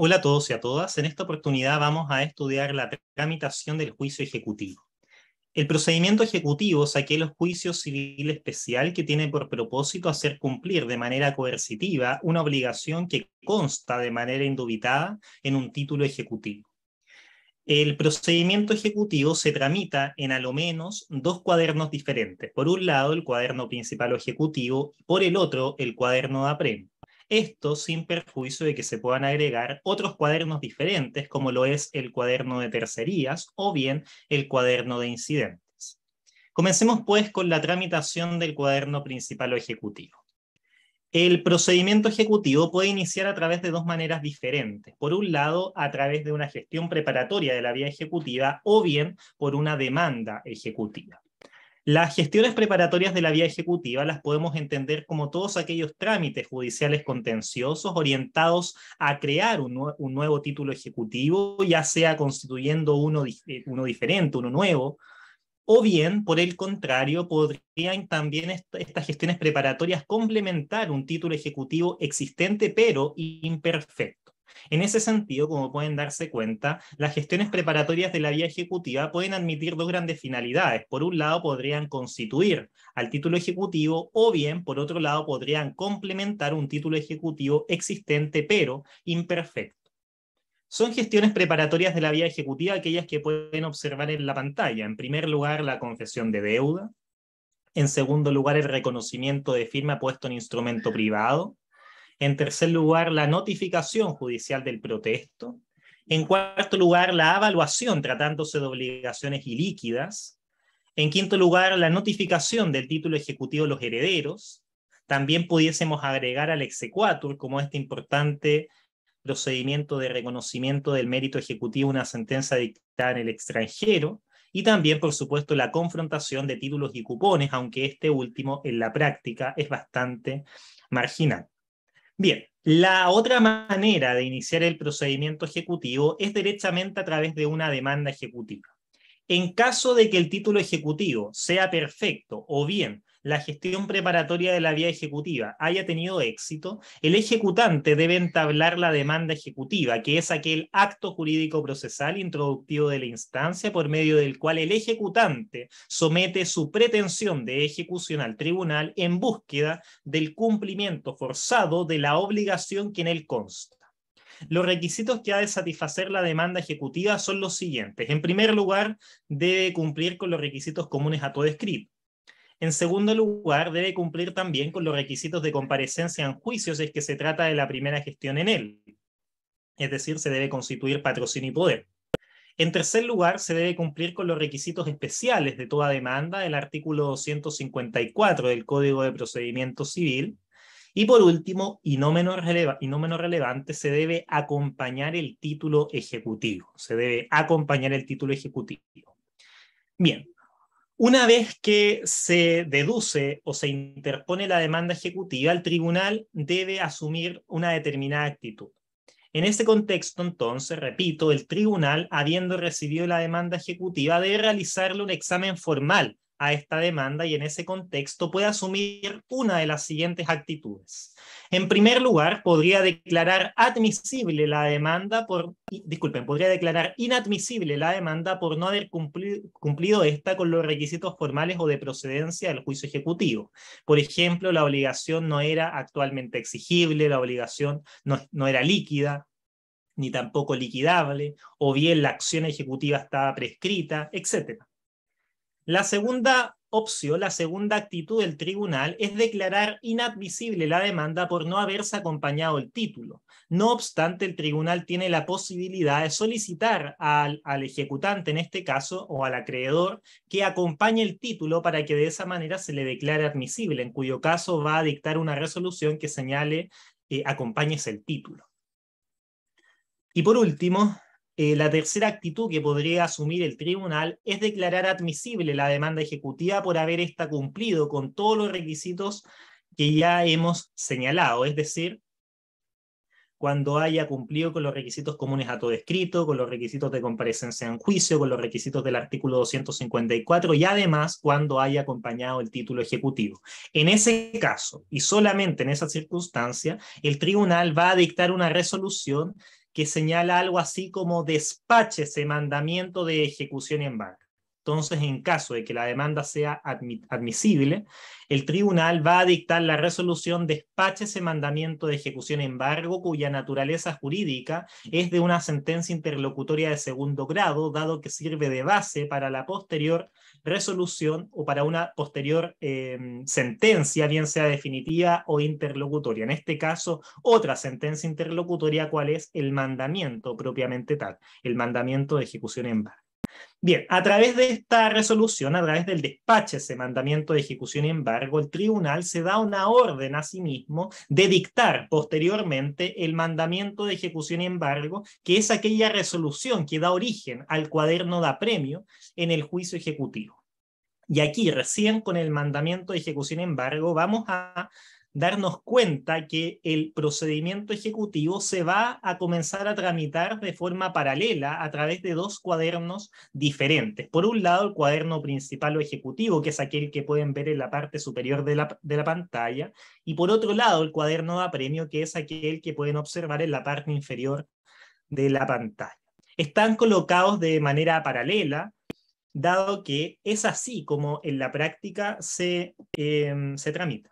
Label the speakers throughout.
Speaker 1: Hola a todos y a todas. En esta oportunidad vamos a estudiar la tramitación del juicio ejecutivo. El procedimiento ejecutivo es aquel juicio civil especial que tiene por propósito hacer cumplir de manera coercitiva una obligación que consta de manera indubitada en un título ejecutivo. El procedimiento ejecutivo se tramita en a lo menos dos cuadernos diferentes. Por un lado, el cuaderno principal o ejecutivo, y por el otro, el cuaderno de apremio. Esto sin perjuicio de que se puedan agregar otros cuadernos diferentes, como lo es el cuaderno de tercerías o bien el cuaderno de incidentes. Comencemos pues con la tramitación del cuaderno principal o ejecutivo. El procedimiento ejecutivo puede iniciar a través de dos maneras diferentes. Por un lado, a través de una gestión preparatoria de la vía ejecutiva o bien por una demanda ejecutiva. Las gestiones preparatorias de la vía ejecutiva las podemos entender como todos aquellos trámites judiciales contenciosos orientados a crear un nuevo título ejecutivo, ya sea constituyendo uno diferente, uno nuevo, o bien, por el contrario, podrían también estas gestiones preparatorias complementar un título ejecutivo existente pero imperfecto. En ese sentido, como pueden darse cuenta, las gestiones preparatorias de la vía ejecutiva pueden admitir dos grandes finalidades. Por un lado, podrían constituir al título ejecutivo o bien, por otro lado, podrían complementar un título ejecutivo existente pero imperfecto. Son gestiones preparatorias de la vía ejecutiva aquellas que pueden observar en la pantalla. En primer lugar, la confesión de deuda. En segundo lugar, el reconocimiento de firma puesto en instrumento privado. En tercer lugar, la notificación judicial del protesto. En cuarto lugar, la avaluación tratándose de obligaciones ilíquidas. En quinto lugar, la notificación del título ejecutivo a los herederos. También pudiésemos agregar al exequatur como este importante procedimiento de reconocimiento del mérito ejecutivo, una sentencia dictada en el extranjero, y también, por supuesto, la confrontación de títulos y cupones, aunque este último en la práctica es bastante marginal. Bien, la otra manera de iniciar el procedimiento ejecutivo es derechamente a través de una demanda ejecutiva. En caso de que el título ejecutivo sea perfecto o bien la gestión preparatoria de la vía ejecutiva haya tenido éxito, el ejecutante debe entablar la demanda ejecutiva, que es aquel acto jurídico procesal introductivo de la instancia por medio del cual el ejecutante somete su pretensión de ejecución al tribunal en búsqueda del cumplimiento forzado de la obligación que en él consta. Los requisitos que ha de satisfacer la demanda ejecutiva son los siguientes. En primer lugar, debe cumplir con los requisitos comunes a todo escrito. En segundo lugar, debe cumplir también con los requisitos de comparecencia en juicio si es que se trata de la primera gestión en él. Es decir, se debe constituir patrocinio y poder. En tercer lugar, se debe cumplir con los requisitos especiales de toda demanda del artículo 254 del Código de Procedimiento Civil. Y por último, y no menos relevante, se debe acompañar el título ejecutivo. Se debe acompañar el título ejecutivo. Bien, una vez que se deduce o se interpone la demanda ejecutiva, el tribunal debe asumir una determinada actitud. En ese contexto, entonces, repito, el tribunal, habiendo recibido la demanda ejecutiva, debe realizarle un examen formal a esta demanda y en ese contexto puede asumir una de las siguientes actitudes. En primer lugar, podría declarar admisible la demanda podría declarar inadmisible la demanda por no haber cumplido esta con los requisitos formales o de procedencia del juicio ejecutivo. Por ejemplo, la obligación no era actualmente exigible, la obligación no era líquida, ni tampoco liquidable, o bien la acción ejecutiva estaba prescrita, etc. La segunda opción, la segunda actitud del tribunal es declarar inadmisible la demanda por no haberse acompañado el título. No obstante, el tribunal tiene la posibilidad de solicitar al ejecutante, en este caso, o al acreedor, que acompañe el título para que de esa manera se le declare admisible, en cuyo caso va a dictar una resolución que señale acompáñese el título. Y por último, la tercera actitud que podría asumir el tribunal es declarar admisible la demanda ejecutiva por haber ésta cumplido con todos los requisitos que ya hemos señalado, es decir, cuando haya cumplido con los requisitos comunes a todo escrito, con los requisitos de comparecencia en juicio, con los requisitos del artículo 254 y además cuando haya acompañado el título ejecutivo. En ese caso, y solamente en esa circunstancia, el tribunal va a dictar una resolución que señala algo así como despáchese mandamiento de ejecución y embargo. Entonces, en caso de que la demanda sea admisible, el tribunal va a dictar la resolución despáchese mandamiento de ejecución y embargo, cuya naturaleza jurídica es de una sentencia interlocutoria de segundo grado, dado que sirve de base para la posterior resolución o para una posterior sentencia, bien sea definitiva o interlocutoria. En este caso, otra sentencia interlocutoria, ¿cuál es? El mandamiento propiamente tal, el mandamiento de ejecución y embargo. Bien, a través de esta resolución, a través del despáchese mandamiento de ejecución y embargo, el tribunal se da una orden a sí mismo de dictar posteriormente el mandamiento de ejecución y embargo, que es aquella resolución que da origen al cuaderno de apremio en el juicio ejecutivo. Y aquí, recién con el mandamiento de ejecución y embargo, vamos a darnos cuenta que el procedimiento ejecutivo se va a comenzar a tramitar de forma paralela a través de dos cuadernos diferentes. Por un lado, el cuaderno principal o ejecutivo, que es aquel que pueden ver en la parte superior de la pantalla, y por otro lado, el cuaderno de apremio, que es aquel que pueden observar en la parte inferior de la pantalla. Están colocados de manera paralela, dado que es así como en la práctica se tramita.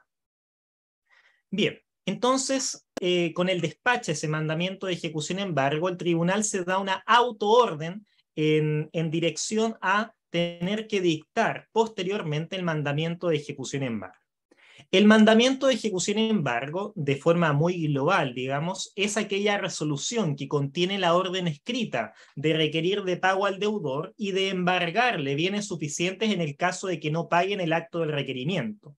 Speaker 1: Bien, entonces, con el despacho, ese mandamiento de ejecución embargo, el tribunal se da una autoorden en dirección a tener que dictar posteriormente el mandamiento de ejecución embargo. El mandamiento de ejecución embargo, de forma muy global, digamos, es aquella resolución que contiene la orden escrita de requerir de pago al deudor y de embargarle bienes suficientes en el caso de que no paguen el acto del requerimiento.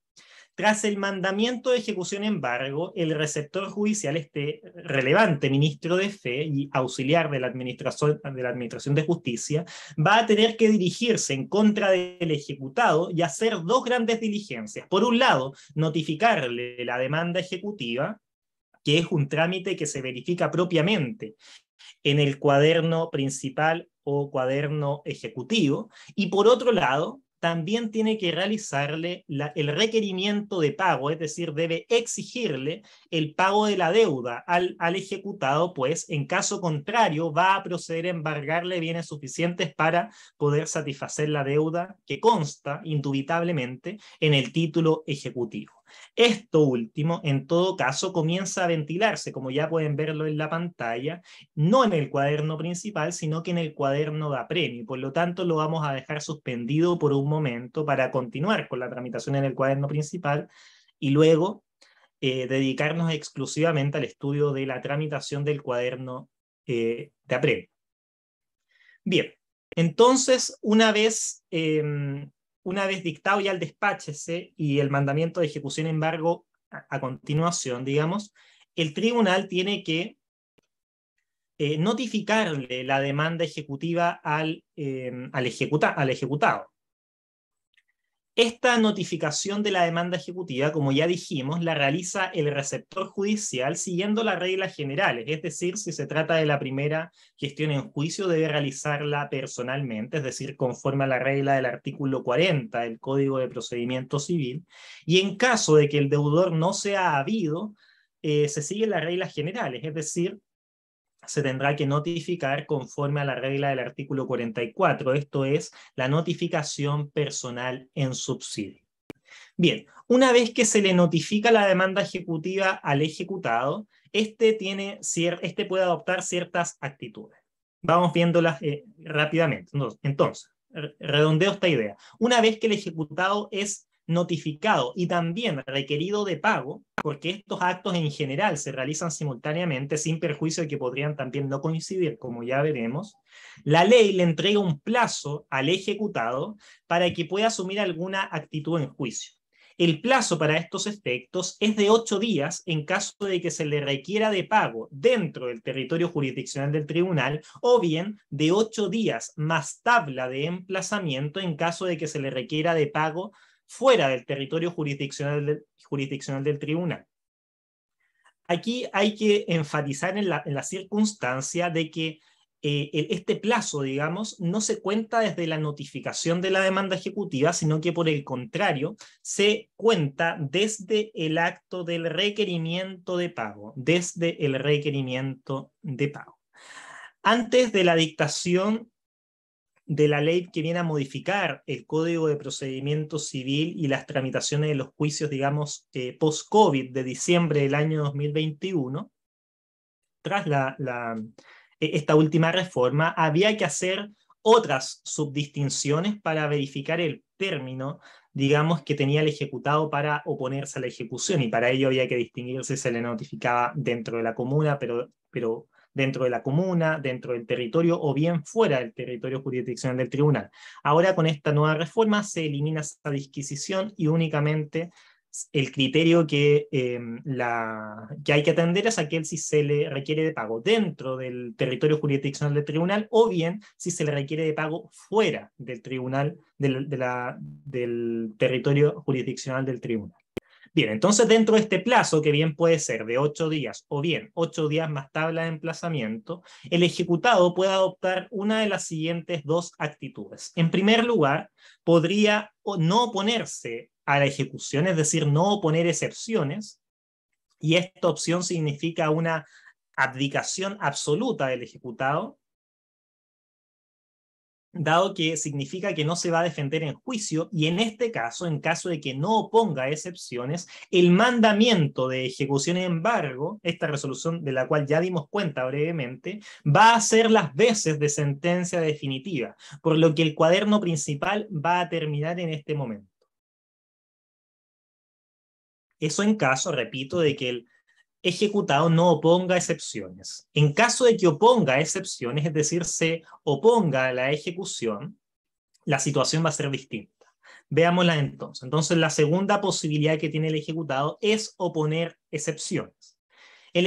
Speaker 1: Tras el mandamiento de ejecución embargo, el receptor judicial, este relevante ministro de Fe y auxiliar de la Administración de Justicia, va a tener que dirigirse en contra del ejecutado y hacer dos grandes diligencias. Por un lado, notificarle la demanda ejecutiva, que es un trámite que se verifica propiamente en el cuaderno principal o cuaderno ejecutivo, y por otro lado, también tiene que realizarle el requerimiento de pago, es decir, debe exigirle el pago de la deuda al ejecutado, pues en caso contrario va a proceder a embargarle bienes suficientes para poder satisfacer la deuda que consta indubitablemente en el título ejecutivo. Esto último, en todo caso, comienza a ventilarse, como ya pueden verlo en la pantalla, no en el cuaderno principal, sino que en el cuaderno de apremio. Por lo tanto, lo vamos a dejar suspendido por un momento para continuar con la tramitación en el cuaderno principal y luego dedicarnos exclusivamente al estudio de la tramitación del cuaderno de apremio. Bien, entonces, una vez dictado ya el despáchese y el mandamiento de ejecución embargo a continuación, digamos, el tribunal tiene que notificarle la demanda ejecutiva al ejecutado. Esta notificación de la demanda ejecutiva, como ya dijimos, la realiza el receptor judicial siguiendo las reglas generales, es decir, si se trata de la primera gestión en juicio, debe realizarla personalmente, es decir, conforme a la regla del artículo 40 del Código de Procedimiento Civil, y en caso de que el deudor no sea habido, se siguen las reglas generales, es decir, se tendrá que notificar conforme a la regla del artículo 44, esto es, la notificación personal en subsidio. Bien, una vez que se le notifica la demanda ejecutiva al ejecutado, este puede adoptar ciertas actitudes. Vamos viéndolas rápidamente. Entonces, redondeo esta idea. Una vez que el ejecutado es notificado y también requerido de pago, porque estos actos en general se realizan simultáneamente sin perjuicio de que podrían también no coincidir, como ya veremos, la ley le entrega un plazo al ejecutado para que pueda asumir alguna actitud en juicio. El plazo para estos efectos es de 8 días en caso de que se le requiera de pago dentro del territorio jurisdiccional del tribunal, o bien de 8 días más tabla de emplazamiento en caso de que se le requiera de pago fuera del territorio jurisdiccional del tribunal. Aquí hay que enfatizar en la circunstancia de que este plazo, digamos, no se cuenta desde la notificación de la demanda ejecutiva, sino que por el contrario, se cuenta desde el acto del requerimiento de pago, desde el requerimiento de pago. Antes de la dictación de la ley que viene a modificar el Código de Procedimiento Civil y las tramitaciones de los juicios, digamos, post-COVID de diciembre del año 2021, tras esta última reforma, había que hacer otras subdistinciones para verificar el término, digamos, que tenía el ejecutado para oponerse a la ejecución, y para ello había que distinguir si se le notificaba dentro de la comuna, pero dentro de la comuna, dentro del territorio o bien fuera del territorio jurisdiccional del tribunal. Ahora, con esta nueva reforma se elimina esa disquisición y únicamente el criterio que hay que atender es aquel si se le requiere de pago dentro del territorio jurisdiccional del tribunal o bien si se le requiere de pago fuera del tribunal, del territorio jurisdiccional del tribunal. Bien, entonces dentro de este plazo, que bien puede ser de 8 días o bien 8 días más tabla de emplazamiento, el ejecutado puede adoptar una de las siguientes dos actitudes. En primer lugar, podría no oponerse a la ejecución, es decir, no oponer excepciones, y esta opción significa una abdicación absoluta del ejecutado, dado que significa que no se va a defender en juicio, y en este caso, en caso de que no oponga excepciones, el mandamiento de ejecución y embargo, esta resolución de la cual ya dimos cuenta brevemente, va a ser las veces de sentencia definitiva, por lo que el cuaderno principal va a terminar en este momento. Eso en caso, repito, de que el ejecutado no oponga excepciones. En caso de que oponga excepciones, es decir, se oponga a la ejecución, la situación va a ser distinta. Veámosla entonces. Entonces, la segunda posibilidad que tiene el ejecutado es oponer excepciones. El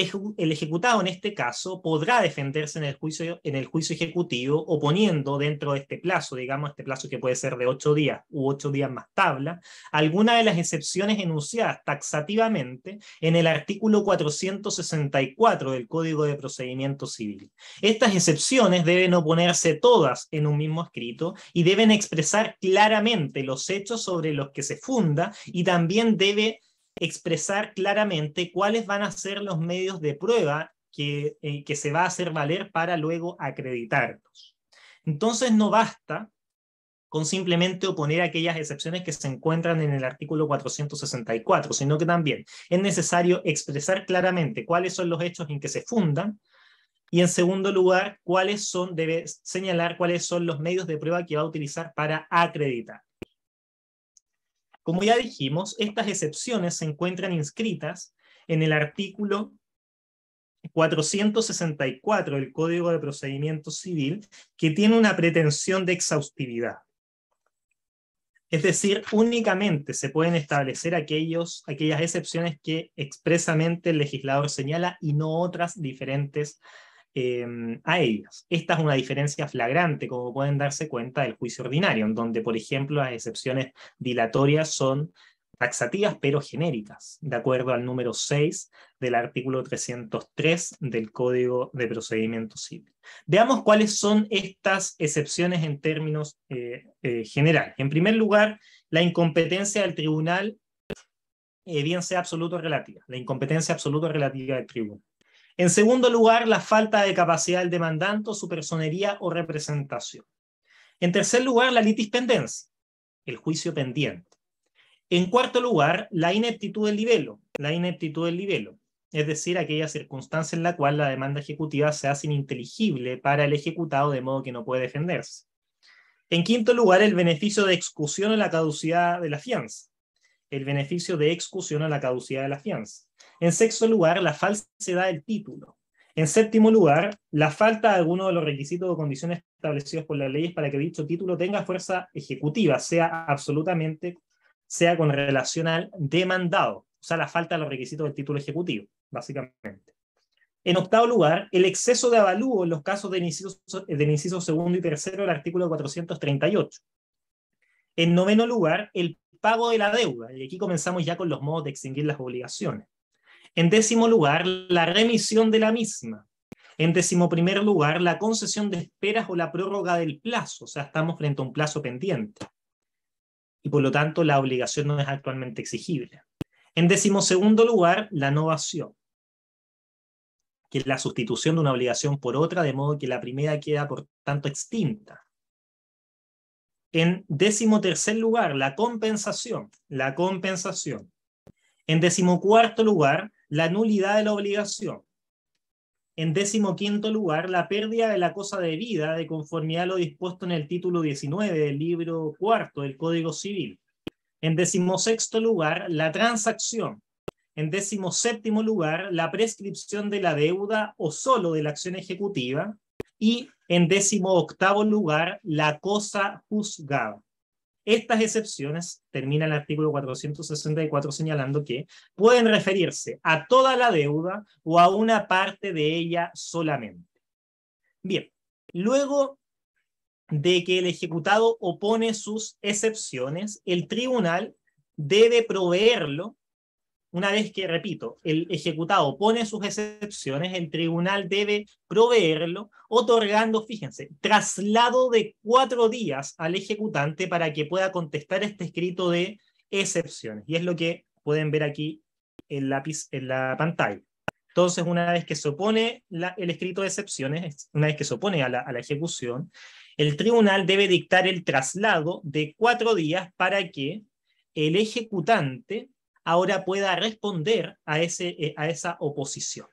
Speaker 1: ejecutado en este caso podrá defenderse en el juicio ejecutivo oponiendo dentro de este plazo, digamos este plazo que puede ser de 8 días u 8 días más tabla, alguna de las excepciones enunciadas taxativamente en el artículo 464 del Código de Procedimiento Civil. Estas excepciones deben oponerse todas en un mismo escrito y deben expresar claramente los hechos sobre los que se funda, y también debe expresar claramente cuáles van a ser los medios de prueba que se va a hacer valer para luego acreditarlos. Entonces no basta con simplemente oponer aquellas excepciones que se encuentran en el artículo 464, sino que también es necesario expresar claramente cuáles son los hechos en que se fundan, y en segundo lugar, debe señalar cuáles son los medios de prueba que va a utilizar para acreditar. Como ya dijimos, estas excepciones se encuentran inscritas en el artículo 464 del Código de Procedimiento Civil, que tiene una pretensión de exhaustividad. Es decir, únicamente se pueden establecer aquellas excepciones que expresamente el legislador señala y no otras diferentes a ellas. Esta es una diferencia flagrante, como pueden darse cuenta, del juicio ordinario, en donde, por ejemplo, las excepciones dilatorias son taxativas pero genéricas, de acuerdo al número 6 del artículo 303 del Código de Procedimiento Civil. Veamos cuáles son estas excepciones en términos generales. En primer lugar, la incompetencia del tribunal, bien sea absoluta o relativa, la incompetencia absoluta o relativa del tribunal. En segundo lugar, la falta de capacidad del demandante, su personería o representación. En tercer lugar, la litispendencia, el juicio pendiente. En cuarto lugar, la ineptitud del libelo, es decir, aquella circunstancia en la cual la demanda ejecutiva se hace ininteligible para el ejecutado de modo que no puede defenderse. En quinto lugar, el beneficio de excusión o la caducidad de la fianza. En sexto lugar, la falsedad del título. En séptimo lugar, la falta de alguno de los requisitos o condiciones establecidos por las leyes para que dicho título tenga fuerza ejecutiva, sea con relación al demandado, o sea, la falta de los requisitos del título ejecutivo, básicamente. En octavo lugar, el exceso de avalúo en los casos del inciso segundo y tercero del artículo 438. En noveno lugar, el pago de la deuda, y aquí comenzamos ya con los modos de extinguir las obligaciones. En décimo lugar, la remisión de la misma. En decimoprimer lugar, la concesión de esperas o la prórroga del plazo, o sea, estamos frente a un plazo pendiente, y por lo tanto la obligación no es actualmente exigible. En decimosegundo lugar, la novación. que la sustitución de una obligación por otra, de modo que la primera queda, por tanto, extinta. En 13º lugar, la compensación. La compensación. En 14º lugar, la nulidad de la obligación. En 15º lugar, la pérdida de la cosa debida de conformidad a lo dispuesto en el título 19 del libro cuarto del Código Civil. En 16º lugar, la transacción. En 17º lugar, la prescripción de la deuda o solo de la acción ejecutiva. Y en 18º lugar, la cosa juzgada. Estas excepciones, termina el artículo 464 señalando que pueden referirse a toda la deuda o a una parte de ella solamente. Bien, luego de que el ejecutado opone sus excepciones, el tribunal debe proveerlo. Una vez que, repito, el ejecutado pone sus excepciones, el tribunal debe proveerlo, otorgando, fíjense, traslado de 4 días al ejecutante para que pueda contestar este escrito de excepciones. Y es lo que pueden ver aquí en la pantalla. Entonces, una vez que se opone el escrito de excepciones, una vez que se opone a la ejecución, el tribunal debe dictar el traslado de 4 días para que el ejecutante ahora pueda responder a esa oposición.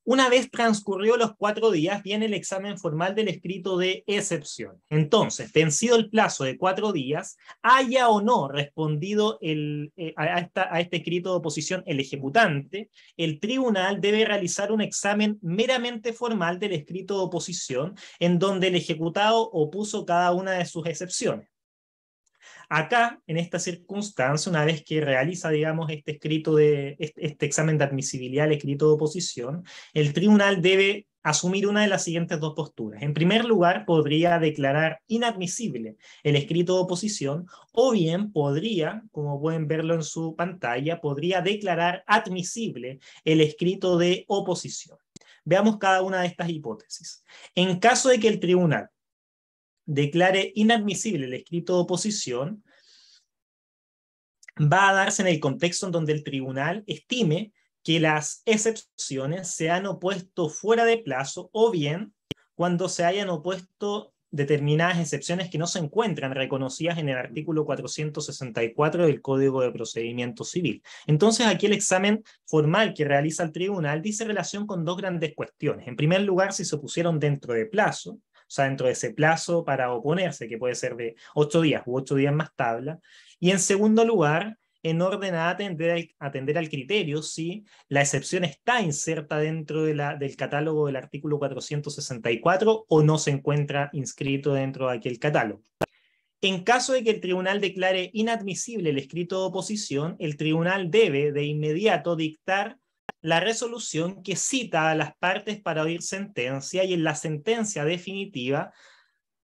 Speaker 1: Una vez transcurrió los 4 días, viene el examen formal del escrito de excepción. Entonces, vencido el plazo de 4 días, haya o no respondido a este escrito de oposición el ejecutante, el tribunal debe realizar un examen meramente formal del escrito de oposición, en donde el ejecutado opuso cada una de sus excepciones. Acá, en esta circunstancia, una vez que realiza, digamos, este examen de admisibilidad, el escrito de oposición, el tribunal debe asumir una de las siguientes 2 posturas. En primer lugar, podría declarar inadmisible el escrito de oposición, o bien podría, como pueden verlo en su pantalla, podría declarar admisible el escrito de oposición. Veamos cada una de estas hipótesis. En caso de que el tribunal declare inadmisible el escrito de oposición, va a darse en el contexto en donde el tribunal estime que las excepciones se han opuesto fuera de plazo, o bien cuando se hayan opuesto determinadas excepciones que no se encuentran reconocidas en el artículo 464 del Código de Procedimiento Civil. Entonces, aquí el examen formal que realiza el tribunal dice relación con 2 grandes cuestiones. En primer lugar, si se opusieron dentro de plazo, o sea, dentro de ese plazo para oponerse, que puede ser de 8 días u 8 días más tabla. Y en segundo lugar, en orden a atender al criterio si la excepción está inserta dentro del catálogo del artículo 464 o no se encuentra inscrito dentro de aquel catálogo. En caso de que el tribunal declare inadmisible el escrito de oposición, el tribunal debe de inmediato dictar la resolución que cita a las partes para oír sentencia, y en la sentencia definitiva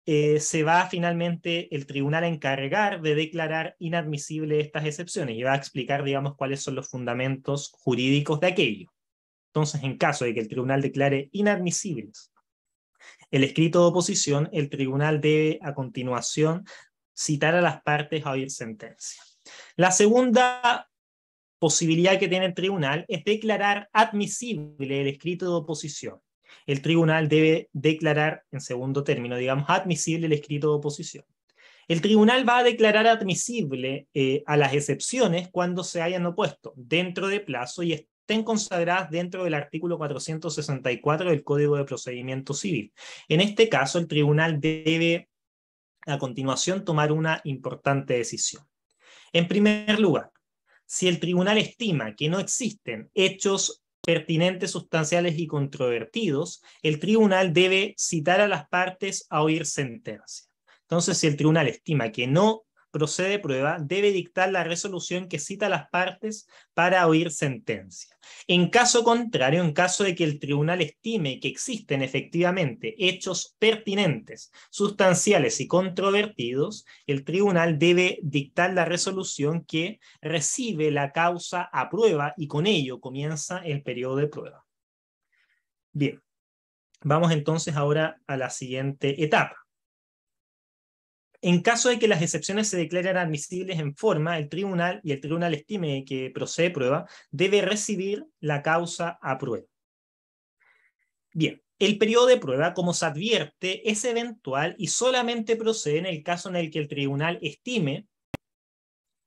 Speaker 1: se va finalmente el tribunal a encargar de declarar inadmisible estas excepciones y va a explicar, digamos, cuáles son los fundamentos jurídicos de aquello. Entonces, en caso de que el tribunal declare inadmisibles el escrito de oposición, el tribunal debe a continuación citar a las partes a oír sentencia. La segunda posibilidad que tiene el tribunal es declarar admisible el escrito de oposición. El tribunal debe declarar, en segundo término, digamos, admisible el escrito de oposición. El tribunal va a declarar admisible a las excepciones cuando se hayan opuesto dentro de plazo y estén consagradas dentro del artículo 464 del Código de Procedimiento Civil. En este caso, el tribunal debe a continuación tomar una importante decisión. En primer lugar, si el tribunal estima que no existen hechos pertinentes, sustanciales y controvertidos, el tribunal debe citar a las partes a oír sentencia. Entonces, si el tribunal estima que no procede prueba, debe dictar la resolución que cita a las partes para oír sentencia. En caso contrario, en caso de que el tribunal estime que existen efectivamente hechos pertinentes, sustanciales y controvertidos, el tribunal debe dictar la resolución que recibe la causa a prueba y con ello comienza el periodo de prueba. Bien, vamos entonces ahora a la siguiente etapa. En caso de que las excepciones se declaren admisibles en forma, el tribunal estime que procede prueba, debe recibir la causa a prueba. Bien, el periodo de prueba, como se advierte, es eventual y solamente procede en el caso en el que el tribunal estime,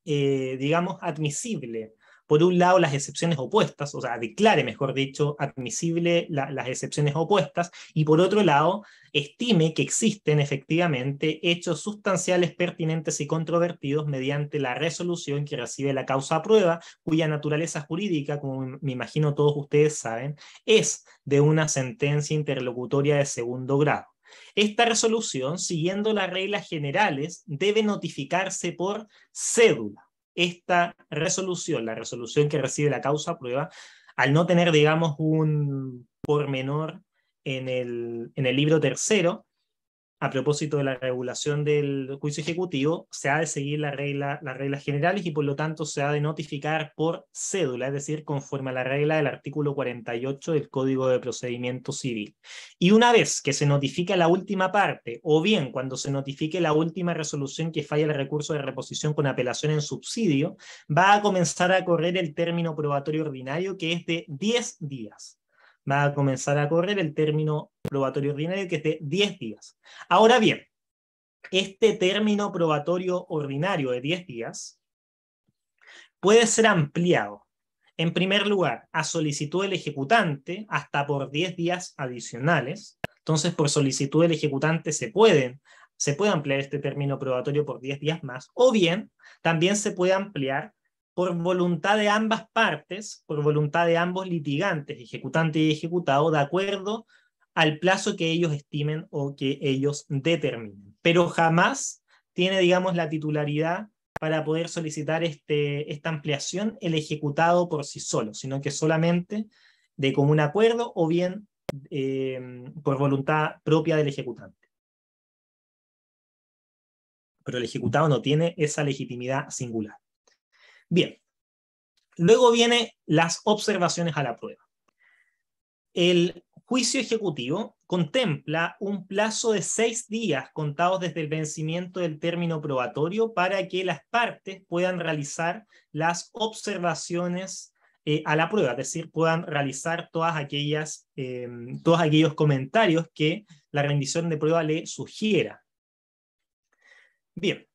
Speaker 1: digamos, admisible, por un lado, las excepciones opuestas, o sea, declare, mejor dicho, admisible las excepciones opuestas, y por otro lado, estime que existen efectivamente hechos sustanciales pertinentes y controvertidos mediante la resolución que recibe la causa a prueba, cuya naturaleza jurídica, como me imagino todos ustedes saben, es de una sentencia interlocutoria de segundo grado. Esta resolución, siguiendo las reglas generales, debe notificarse por cédula. Esta resolución, la resolución que recibe la causa a prueba, al no tener, digamos, un pormenor en el libro tercero, a propósito de la regulación del juicio ejecutivo, se ha de seguir las reglas generales y por lo tanto se ha de notificar por cédula, es decir, conforme a la regla del artículo 48 del Código de Procedimiento Civil. Y una vez que se notifica la última parte, o bien cuando se notifique la última resolución que falla el recurso de reposición con apelación en subsidio, va a comenzar a correr el término probatorio ordinario, que es de 10 días. Va a comenzar a correr el término probatorio ordinario, que es de 10 días. Ahora bien, este término probatorio ordinario de 10 días puede ser ampliado. En primer lugar, a solicitud del ejecutante, hasta por 10 días adicionales. Entonces, por solicitud del ejecutante se puede ampliar este término probatorio por 10 días más, o bien también se puede ampliar por voluntad de ambas partes, por voluntad de ambos litigantes, ejecutante y ejecutado, de acuerdo al plazo que ellos estimen o que ellos determinen. Pero jamás tiene, digamos, la titularidad para poder solicitar esta ampliación el ejecutado por sí solo, sino que solamente de común acuerdo o bien por voluntad propia del ejecutante. Pero el ejecutado no tiene esa legitimidad singular. Bien, luego vienen las observaciones a la prueba. El juicio ejecutivo contempla un plazo de 6 días contados desde el vencimiento del término probatorio para que las partes puedan realizar las observaciones a la prueba, es decir, puedan realizar todos aquellos comentarios que la rendición de prueba le sugiera. Bien,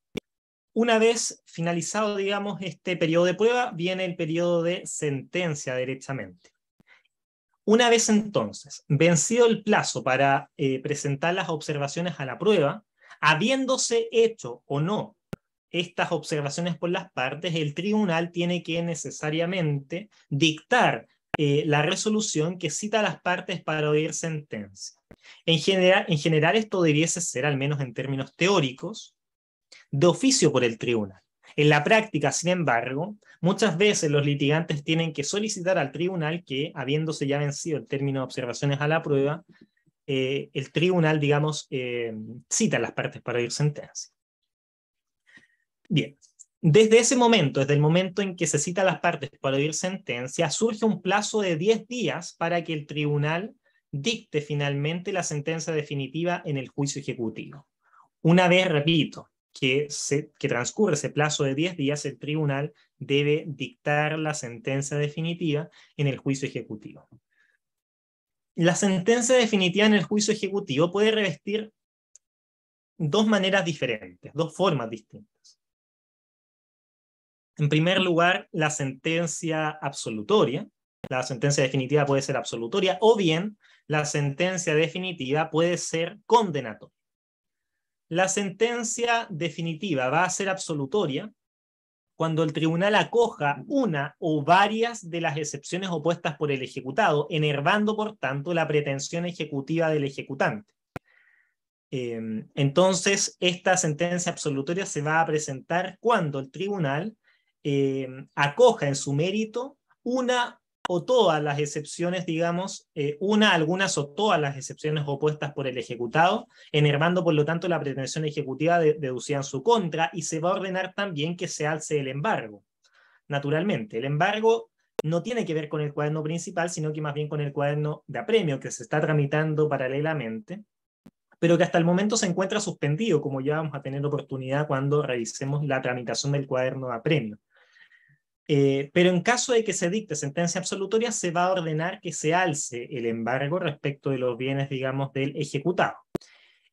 Speaker 1: una vez finalizado, digamos, este periodo de prueba, viene el periodo de sentencia derechamente. Una vez entonces vencido el plazo para presentar las observaciones a la prueba, habiéndose hecho o no estas observaciones por las partes, el tribunal tiene que necesariamente dictar la resolución que cita a las partes para oír sentencia. En general, esto debiese ser, al menos en términos teóricos, de oficio por el tribunal. En la práctica, sin embargo, muchas veces los litigantes tienen que solicitar al tribunal que, habiéndose ya vencido el término de observaciones a la prueba, el tribunal, digamos, cita a las partes para oír sentencia. Bien, desde ese momento, desde el momento en que se cita a las partes para oír sentencia, surge un plazo de 10 días para que el tribunal dicte finalmente la sentencia definitiva en el juicio ejecutivo. Una vez, repito, que transcurre ese plazo de 10 días, el tribunal debe dictar la sentencia definitiva en el juicio ejecutivo. La sentencia definitiva en el juicio ejecutivo puede revestir dos maneras diferentes, dos formas distintas. En primer lugar, la sentencia absolutoria. La sentencia definitiva puede ser absolutoria, o bien la sentencia definitiva puede ser condenatoria. La sentencia definitiva va a ser absolutoria cuando el tribunal acoja una o varias de las excepciones opuestas por el ejecutado, enervando, por tanto, la pretensión ejecutiva del ejecutante. Entonces, esta sentencia absolutoria se va a presentar cuando el tribunal acoja en su mérito una o todas las excepciones, digamos, algunas o todas las excepciones opuestas por el ejecutado, enervando por lo tanto la pretensión ejecutiva deducida en su contra, y se va a ordenar también que se alce el embargo. Naturalmente, el embargo no tiene que ver con el cuaderno principal, sino que más bien con el cuaderno de apremio que se está tramitando paralelamente, pero que hasta el momento se encuentra suspendido, como ya vamos a tener oportunidad cuando revisemos la tramitación del cuaderno de apremio. Pero en caso de que se dicte sentencia absolutoria, se va a ordenar que se alce el embargo respecto de los bienes, digamos, del ejecutado.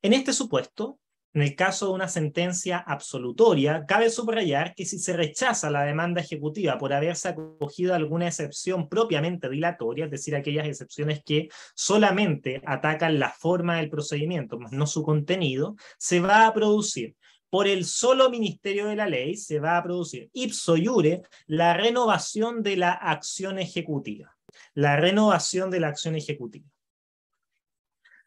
Speaker 1: En este supuesto, en el caso de una sentencia absolutoria, cabe subrayar que si se rechaza la demanda ejecutiva por haberse acogido a alguna excepción propiamente dilatoria, es decir, aquellas excepciones que solamente atacan la forma del procedimiento, más no su contenido, se va a producir por el solo ministerio de la ley, se va a producir ipso iure la renovación de la acción ejecutiva. La renovación de la acción ejecutiva.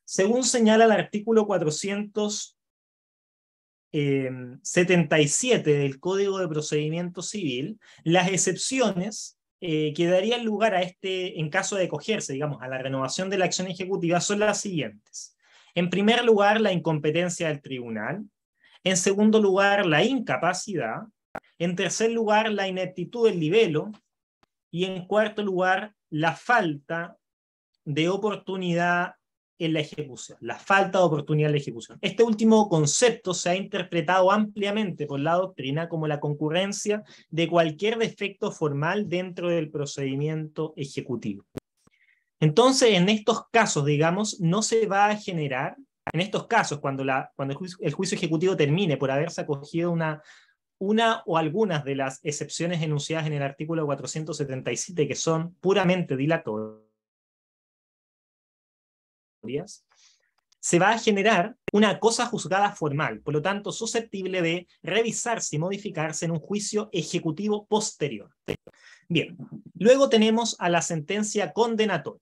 Speaker 1: Según señala el artículo 477 del Código de Procedimiento Civil, las excepciones que darían lugar a en caso de acogerse, digamos, a la renovación de la acción ejecutiva son las siguientes. En primer lugar, la incompetencia del tribunal. En segundo lugar, la incapacidad. En tercer lugar, la ineptitud del libelo. Y en cuarto lugar, la falta de oportunidad en la ejecución, la falta de oportunidad en la ejecución. Este último concepto se ha interpretado ampliamente por la doctrina como la concurrencia de cualquier defecto formal dentro del procedimiento ejecutivo. Entonces, en estos casos, digamos, no se va a generar, en estos casos, cuando el juicio ejecutivo termine por haberse acogido una o algunas de las excepciones enunciadas en el artículo 477, que son puramente dilatorias, se va a generar una cosa juzgada formal, por lo tanto susceptible de revisarse y modificarse en un juicio ejecutivo posterior. Bien, luego tenemos a la sentencia condenatoria.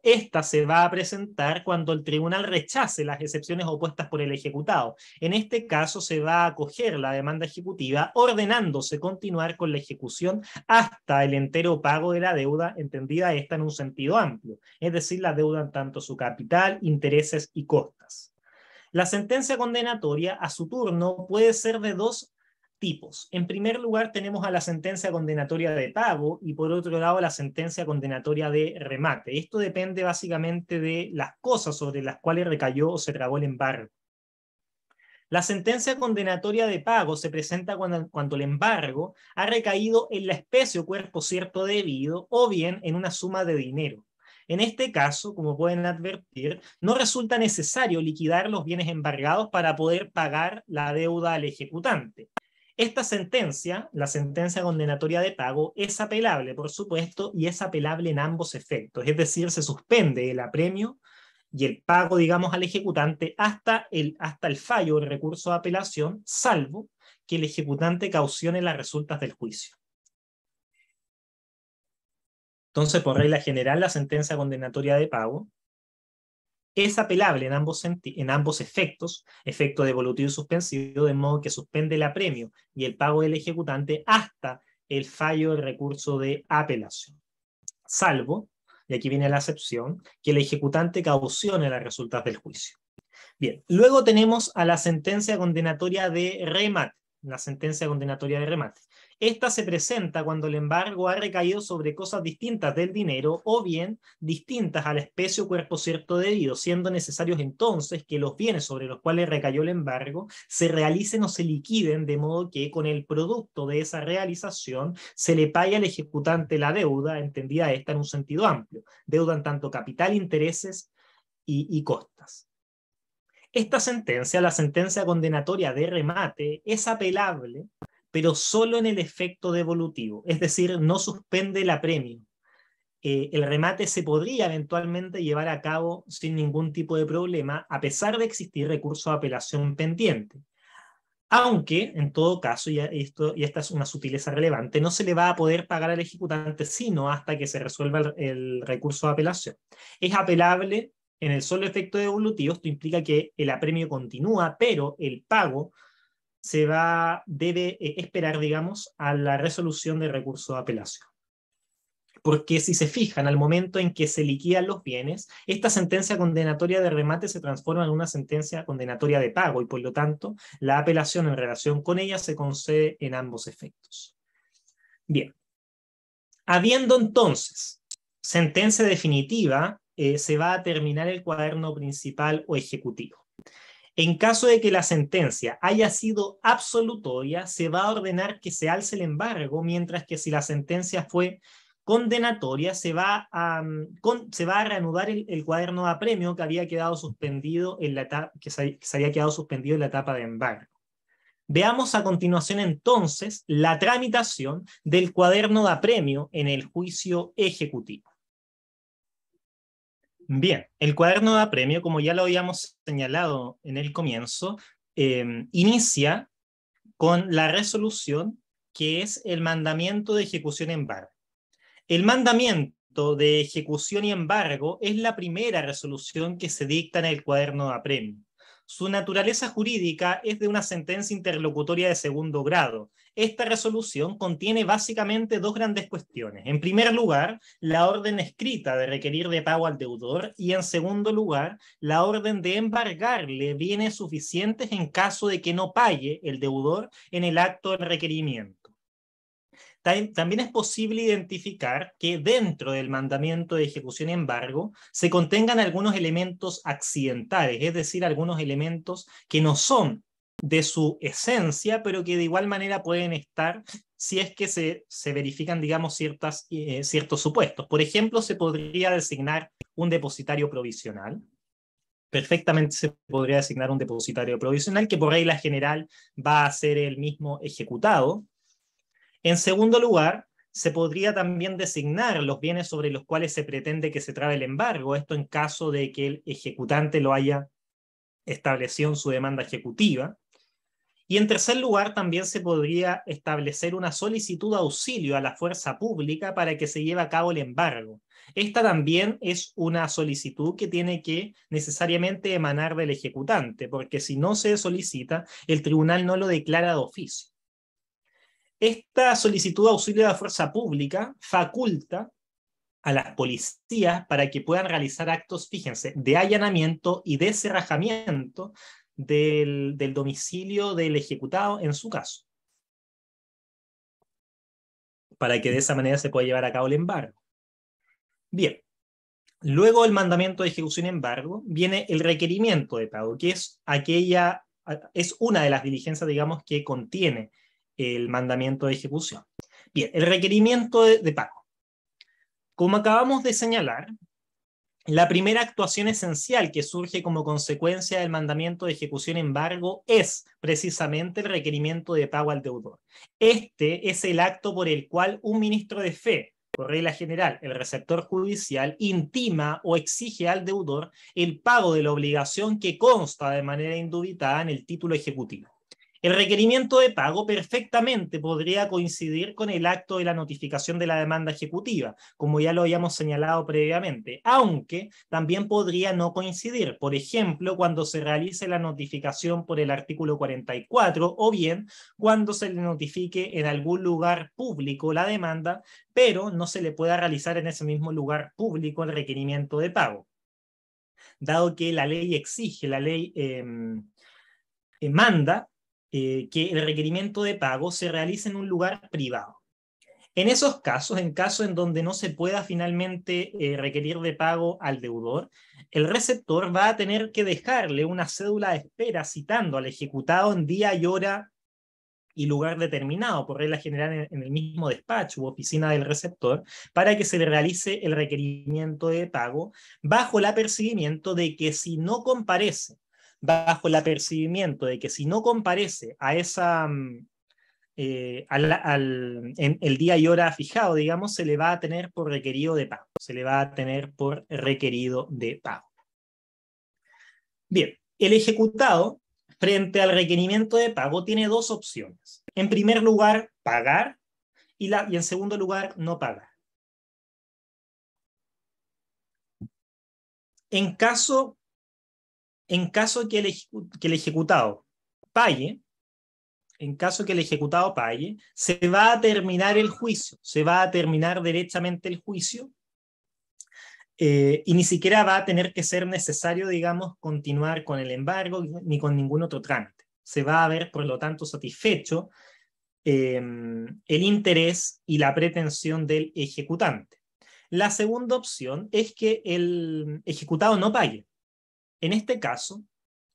Speaker 1: Esta se va a presentar cuando el tribunal rechace las excepciones opuestas por el ejecutado. En este caso se va a acoger la demanda ejecutiva, ordenándose continuar con la ejecución hasta el entero pago de la deuda, entendida esta en un sentido amplio, es decir, la deuda en tanto su capital, intereses y costas. La sentencia condenatoria, a su turno, puede ser de dos tipos. En primer lugar, tenemos a la sentencia condenatoria de pago y por otro lado la sentencia condenatoria de remate. Esto depende básicamente de las cosas sobre las cuales recayó o se trabó el embargo. La sentencia condenatoria de pago se presenta cuando el embargo ha recaído en la especie o cuerpo cierto debido o bien en una suma de dinero. En este caso, como pueden advertir, no resulta necesario liquidar los bienes embargados para poder pagar la deuda al ejecutante. Esta sentencia, la sentencia condenatoria de pago, es apelable, por supuesto, y es apelable en ambos efectos. Es decir, se suspende el apremio y el pago, digamos, al ejecutante hasta el fallo del recurso de apelación, salvo que el ejecutante caucione las resultas del juicio. Entonces, por regla general, la sentencia condenatoria de pago es apelable en ambos efectos, efecto devolutivo y suspensivo, de modo que suspende el apremio y el pago del ejecutante hasta el fallo del recurso de apelación. Salvo, y aquí viene la excepción, que el ejecutante caucione las resultas del juicio. Bien, luego tenemos a la sentencia condenatoria de remate. Esta se presenta cuando el embargo ha recaído sobre cosas distintas del dinero o bien distintas a la especie o cuerpo cierto debido, siendo necesarios entonces que los bienes sobre los cuales recayó el embargo se realicen o se liquiden, de modo que con el producto de esa realización se le pague al ejecutante la deuda, entendida esta en un sentido amplio, deuda en tanto capital, intereses y costas. Esta sentencia, la sentencia condenatoria de remate, es apelable, pero solo en el efecto devolutivo, es decir, no suspende el apremio. El remate se podría eventualmente llevar a cabo sin ningún tipo de problema, a pesar de existir recurso de apelación pendiente. Aunque, en todo caso, y esta es una sutileza relevante, no se le va a poder pagar al ejecutante sino hasta que se resuelva el recurso de apelación. Es apelable en el solo efecto devolutivo. Esto implica que el apremio continúa, pero el pago debe esperar, digamos, a la resolución del recurso de apelación. Porque si se fijan, al momento en que se liquidan los bienes, esta sentencia condenatoria de remate se transforma en una sentencia condenatoria de pago y por lo tanto la apelación en relación con ella se concede en ambos efectos. Bien, habiendo entonces sentencia definitiva, se va a terminar el cuaderno principal o ejecutivo. En caso de que la sentencia haya sido absolutoria, se va a ordenar que se alce el embargo, mientras que si la sentencia fue condenatoria, se va a reanudar el cuaderno de apremio que había quedado suspendido en la etapa, que se había quedado suspendido en la etapa de embargo. Veamos a continuación entonces la tramitación del cuaderno de apremio en el juicio ejecutivo. Bien, el cuaderno de apremio, como ya lo habíamos señalado en el comienzo, inicia con la resolución que es el mandamiento de ejecución y embargo. El mandamiento de ejecución y embargo es la primera resolución que se dicta en el cuaderno de apremio. Su naturaleza jurídica es de una sentencia interlocutoria de segundo grado. Esta resolución contiene básicamente dos grandes cuestiones. En primer lugar, la orden escrita de requerir de pago al deudor y en segundo lugar, la orden de embargarle bienes suficientes en caso de que no pague el deudor en el acto del requerimiento. También es posible identificar que dentro del mandamiento de ejecución y embargo se contengan algunos elementos accidentales, es decir, algunos elementos que no son de su esencia, pero que de igual manera pueden estar si es que se verifican, digamos, ciertos supuestos. Por ejemplo, se podría designar un depositario provisional. Perfectamente se podría designar un depositario provisional que por regla general va a ser el mismo ejecutado. En segundo lugar, se podría también designar los bienes sobre los cuales se pretende que se trabe el embargo, esto en caso de que el ejecutante lo haya establecido en su demanda ejecutiva. Y en tercer lugar, también se podría establecer una solicitud de auxilio a la fuerza pública para que se lleve a cabo el embargo. Esta también es una solicitud que tiene que necesariamente emanar del ejecutante, porque si no se solicita, el tribunal no lo declara de oficio. Esta solicitud de auxilio de la fuerza pública faculta a las policías para que puedan realizar actos, fíjense, de allanamiento y de cerrajamiento del domicilio del ejecutado en su caso, para que de esa manera se pueda llevar a cabo el embargo. Bien, luego del mandamiento de ejecución y embargo viene el requerimiento de pago, que es una de las diligencias, digamos, que contiene el mandamiento de ejecución. Bien, el requerimiento de pago. Como acabamos de señalar, la primera actuación esencial que surge como consecuencia del mandamiento de ejecución y embargo es precisamente el requerimiento de pago al deudor. Este es el acto por el cual un ministro de fe, por regla general, el receptor judicial, intima o exige al deudor el pago de la obligación que consta de manera indubitada en el título ejecutivo. El requerimiento de pago perfectamente podría coincidir con el acto de la notificación de la demanda ejecutiva, como ya lo habíamos señalado previamente, aunque también podría no coincidir, por ejemplo, cuando se realice la notificación por el artículo 44 o bien cuando se le notifique en algún lugar público la demanda, pero no se le pueda realizar en ese mismo lugar público el requerimiento de pago. Dado que la ley exige, la ley manda que el requerimiento de pago se realice en un lugar privado. En esos casos, en casos en donde no se pueda finalmente requerir de pago al deudor, el receptor va a tener que dejarle una cédula de espera citando al ejecutado en día y hora y lugar determinado, por regla general en el mismo despacho u oficina del receptor, para que se le realice el requerimiento de pago bajo el apercibimiento de que si no comparece a esa en el día y hora fijado, digamos, se le va a tener por requerido de pago. Bien, el ejecutado, frente al requerimiento de pago, tiene dos opciones. En primer lugar, pagar y en segundo lugar, no pagar. En caso que el ejecutado pague, se va a terminar el juicio, se va a terminar derechamente el juicio y ni siquiera va a tener que ser necesario, digamos, continuar con el embargo ni con ningún otro trámite. Se va a ver, por lo tanto, satisfecho el interés y la pretensión del ejecutante. La segunda opción es que el ejecutado no pague. En este caso,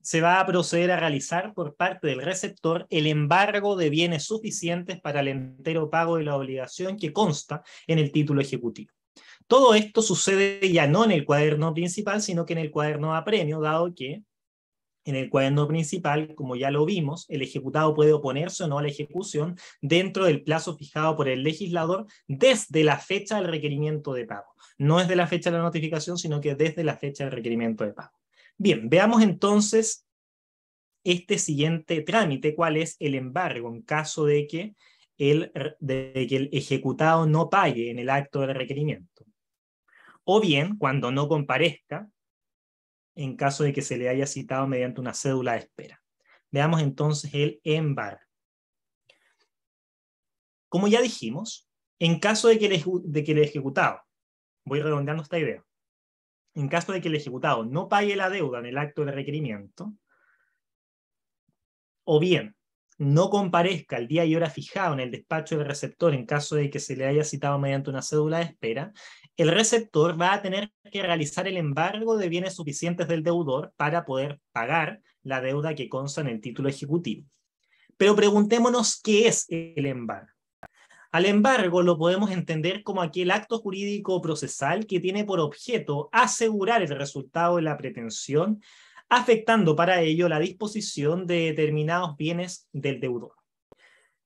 Speaker 1: se va a proceder a realizar por parte del receptor el embargo de bienes suficientes para el entero pago de la obligación que consta en el título ejecutivo. Todo esto sucede ya no en el cuaderno principal, sino que en el cuaderno apremio, dado que en el cuaderno principal, como ya lo vimos, el ejecutado puede oponerse o no a la ejecución dentro del plazo fijado por el legislador desde la fecha del requerimiento de pago. No es de la fecha de la notificación, sino que desde la fecha del requerimiento de pago. Bien, veamos entonces este siguiente trámite, cuál es el embargo en caso de que el ejecutado no pague en el acto del requerimiento. O bien, cuando no comparezca, en caso de que se le haya citado mediante una cédula de espera. Veamos entonces el embargo. Como ya dijimos, en caso de que el ejecutado, voy redondeando esta idea, en caso de que el ejecutado no pague la deuda en el acto de requerimiento, o bien no comparezca el día y hora fijado en el despacho del receptor en caso de que se le haya citado mediante una cédula de espera, el receptor va a tener que realizar el embargo de bienes suficientes del deudor para poder pagar la deuda que consta en el título ejecutivo. Pero preguntémonos qué es el embargo. Al embargo lo podemos entender como aquel acto jurídico procesal que tiene por objeto asegurar el resultado de la pretensión, afectando para ello la disposición de determinados bienes del deudor.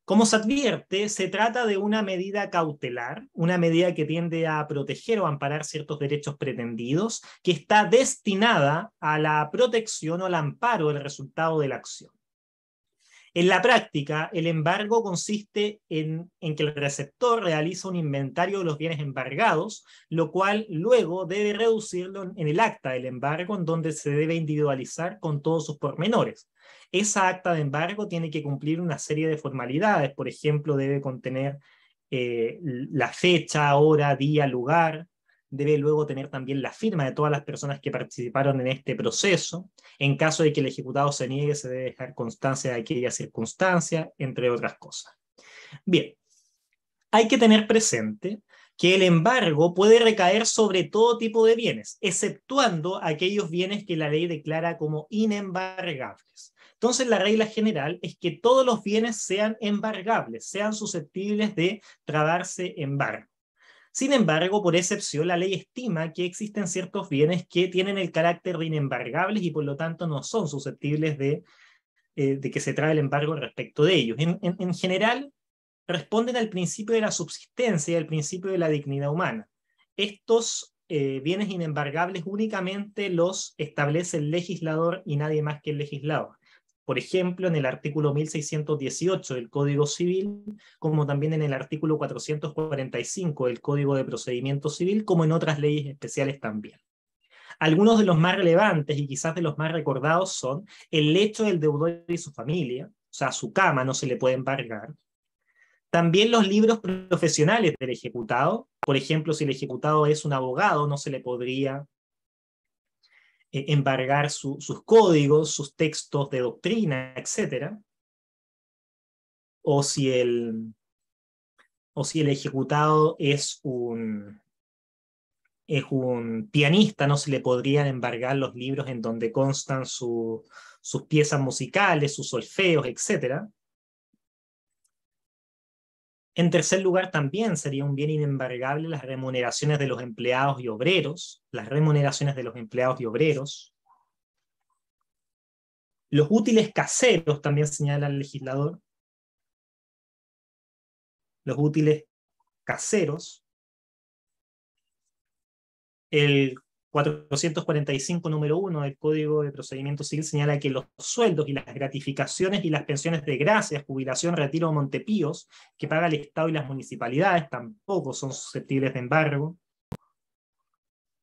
Speaker 1: Como se advierte, se trata de una medida cautelar, una medida que tiende a proteger o amparar ciertos derechos pretendidos, que está destinada a la protección o al amparo del resultado de la acción. En la práctica, el embargo consiste en que el receptor realiza un inventario de los bienes embargados, lo cual luego debe reducirlo en el acta del embargo, en donde se debe individualizar con todos sus pormenores. Esa acta de embargo tiene que cumplir una serie de formalidades, por ejemplo, debe contener la fecha, hora, día, lugar, debe luego tener también la firma de todas las personas que participaron en este proceso. En caso de que el ejecutado se niegue, se debe dejar constancia de aquella circunstancia, entre otras cosas. Bien, hay que tener presente que el embargo puede recaer sobre todo tipo de bienes, exceptuando aquellos bienes que la ley declara como inembargables. Entonces, la regla general es que todos los bienes sean embargables, sean susceptibles de trabarse embargo. Sin embargo, por excepción, la ley estima que existen ciertos bienes que tienen el carácter de inembargables y por lo tanto no son susceptibles de que se trabe el embargo respecto de ellos. En general, responden al principio de la subsistencia y al principio de la dignidad humana. Estos bienes inembargables únicamente los establece el legislador y nadie más que el legislador. Por ejemplo, en el artículo 1618 del Código Civil, como también en el artículo 445 del Código de Procedimiento Civil, como en otras leyes especiales también. Algunos de los más relevantes y quizás de los más recordados son el lecho del deudor y su familia, o sea, su cama no se le puede embargar. También los libros profesionales del ejecutado, por ejemplo, si el ejecutado es un abogado, no se le podría embargar sus códigos, sus textos de doctrina, etc. O si el ejecutado es un pianista, no se le podrían embargar los libros en donde constan sus piezas musicales, sus solfeos, etc. En tercer lugar, también sería un bien inembargable las remuneraciones de los empleados y obreros, las remuneraciones de los empleados y obreros. Los útiles caseros, también señala el legislador. Los útiles caseros. El 445 número 1 del Código de Procedimiento Civil señala que los sueldos y las gratificaciones y las pensiones de gracias, jubilación, retiro o montepíos que paga el Estado y las municipalidades tampoco son susceptibles de embargo.